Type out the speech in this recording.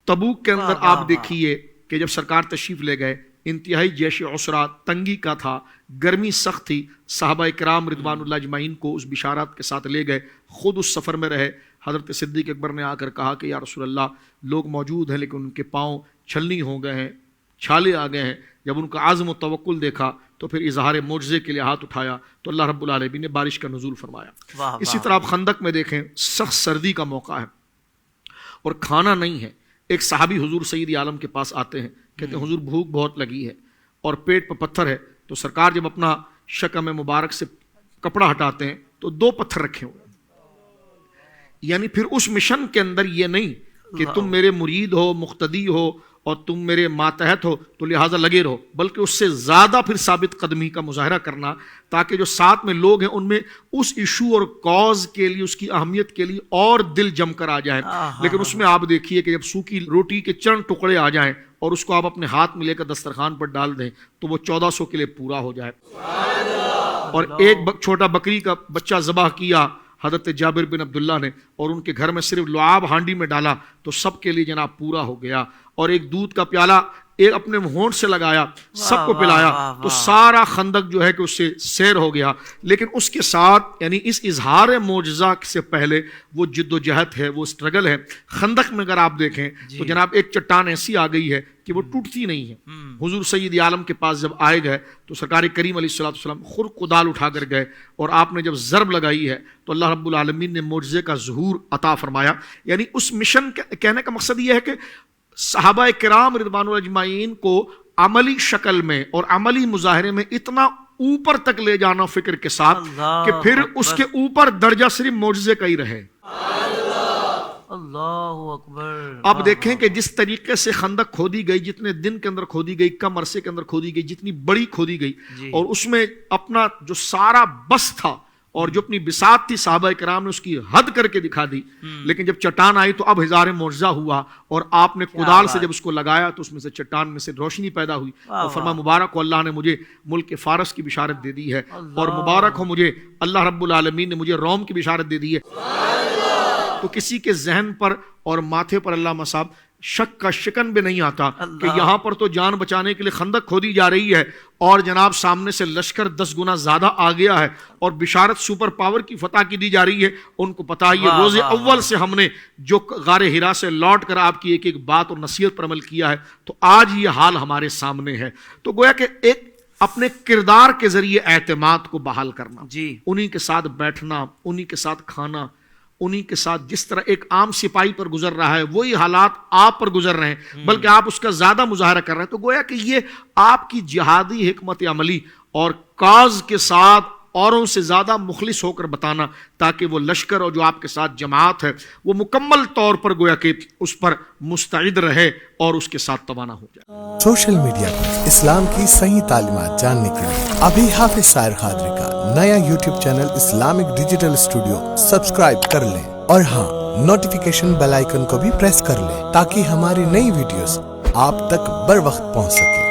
تبوک کے اندر آپ دیکھیے کہ جب سرکار تشریف لے گئے، انتہائی جیش عسرا، تنگی کا تھا، گرمی سخت تھی، صحابہ کرام رضوان اللہ اجمعین کو اس بشارت کے ساتھ لے گئے، خود اس سفر میں رہے۔ حضرت صدیق اکبر نے آ کر کہا کہ یا رسول اللہ، لوگ موجود ہیں لیکن ان کے پاؤں چھلنی ہو گئے ہیں، چھالے آ گئے ہیں۔ جب ان کا عزم و توکل دیکھا تو پھر اظہار معجزے کے لیے ہاتھ اٹھایا تو اللہ رب العالمین نے بارش کا نزول فرمایا۔ اسی طرح آپ خندق میں دیکھیں، سخت سردی کا موقع ہے اور کھانا نہیں ہے۔ ایک صحابی حضور سید عالم کے پاس آتے ہیں، کہتے ہیں حضور بھوک بہت لگی ہے اور پیٹ پہ پتھر ہے۔ تو سرکار جب اپنا شکم مبارک سے کپڑا ہٹاتے ہیں تو 2 پتھر رکھے ہوئے، یعنی پھر اس مشن کے اندر یہ نہیں کہ تم میرے مرید ہو، مقتدی ہو اور تم میرے ماتحت ہو تو لہٰذا لگے رہو، بلکہ اس سے زیادہ پھر ثابت قدمی کا مظاہرہ کرنا، تاکہ جو ساتھ میں لوگ ہیں ان میں اس ایشو اور کاز کے لیے، اس کی اہمیت کے لیے اور دل جم کر آ جائیں۔ لیکن اس میں آپ دیکھیے کہ جب سوکھی روٹی کے چند ٹکڑے آ جائیں اور اس کو آپ اپنے ہاتھ میں لے کر دسترخوان پر ڈال دیں تو وہ 1400 کے لیے پورا ہو جائے۔ اور ایک چھوٹا بکری کا بچہ ذبح کیا حضرت جابر بن عبداللہ نے، اور ان کے گھر میں صرف لعاب ہانڈی میں ڈالا تو سب کے لیے جناب پورا ہو گیا۔ اور ایک دودھ کا پیالہ ایک اپنے ہونٹ سے لگایا، سب کو پلایا، تو سارا خندق جو ہے کہ اس سے سیر ہو گیا۔ لیکن اس کے ساتھ یعنی اس اظہار معجزہ سے پہلے وہ جد و جہد ہے، وہ اسٹرگل ہے۔ خندق میں اگر آپ دیکھیں تو جناب ایک چٹان ایسی آ گئی ہے کہ وہ ٹوٹتی نہیں ہے۔ حضور سید عالم کے پاس جب آئے گئے تو سرکار کریم علیہ الصلوۃ والسلام خود کدال اٹھا کر گئے، اور آپ نے جب ضرب لگائی ہے تو اللہ رب العالمین نے معجزے کا ظہور عطا فرمایا۔ یعنی اس مشن کہنے کا مقصد یہ ہے کہ صحابہ کرام رضوان اللہ اجمعین کو عملی شکل میں اور عملی مظاہرے میں اتنا اوپر تک لے جانا فکر کے ساتھ کہ پھر اس کے اوپر درجہ صرف معجزے کا ہی رہے۔ اللہ اکبر۔ اب دیکھیں کہ جس طریقے سے خندق کھودی گئی، جتنے دن کے اندر کھودی گئی، کم عرصے کے اندر کھودی گئی، جتنی بڑی کھودی گئی، اور اس میں اپنا جو سارا بس تھا اور جو اپنی بساط تھی صحابہ کرام نے اس کی حد کر کے دکھا دی۔ لیکن جب چٹان آئی تو اب ہزار معجزہ ہوا، اور آپ نے کدال سے جب اس کو لگایا تو اس میں سے چٹان میں سے روشنی پیدا ہوئی، اور فرما مبارک ہو اللہ نے مجھے ملک فارس کی بشارت دے دی ہے، اور مبارک ہو مجھے اللہ رب العالمین نے مجھے روم کی بشارت دے دی ہے۔ تو کسی کے ذہن پر اور ماتھے پر اللہ مصاب شک کا شکن بھی نہیں آتا کہ یہاں پر تو جان بچانے کے لیے خندق کھودی جا رہی ہے، اور جناب سامنے سے لشکر 10 گنا زیادہ آ گیا ہے، اور بشارت سپر پاور کی فتح کی دی جا رہی ہے۔ ان کو پتا ہے یہ روز اول سے ہم نے جو غار حرا سے لوٹ کر آپ کی ایک ایک بات اور نصیحت پر عمل کیا ہے، تو آج یہ حال ہمارے سامنے ہے۔ تو گویا کہ ایک اپنے کردار کے ذریعے اعتماد کو بحال کرنا، انہی کے ساتھ بیٹھنا، انہی کے ساتھ کھانا، انہی کے ساتھ جس طرح ایک عام سپاہی پر گزر رہا ہے وہی حالات آپ پر گزر رہے ہیں، بلکہ آپ اس کا زیادہ مظاہرہ کر رہے ہیں۔ تو گویا کہ یہ آپ کی جہادی حکمت عملی اور کاز کے ساتھ اوروں سے زیادہ مخلص ہو کر بتانا، تاکہ وہ لشکر اور جو آپ کے ساتھ جماعت ہے وہ مکمل طور پر گویا کہ اس پر مستعد رہے اور اس کے ساتھ توانا ہو جائے۔ سوشل میڈیا پر اسلام کی صحیح تعلیمات جاننے کے لیے ابھی حافظ سائر قادری کا نیا YouTube channel Islamic digital studio subscribe کر لیں، اور ہاں نوٹیفیکیشن بیل آئیکن کو بھی پریس کر لیں تاکہ ہماری نئی ویڈیوز آپ تک بر وقت پہنچ سکے۔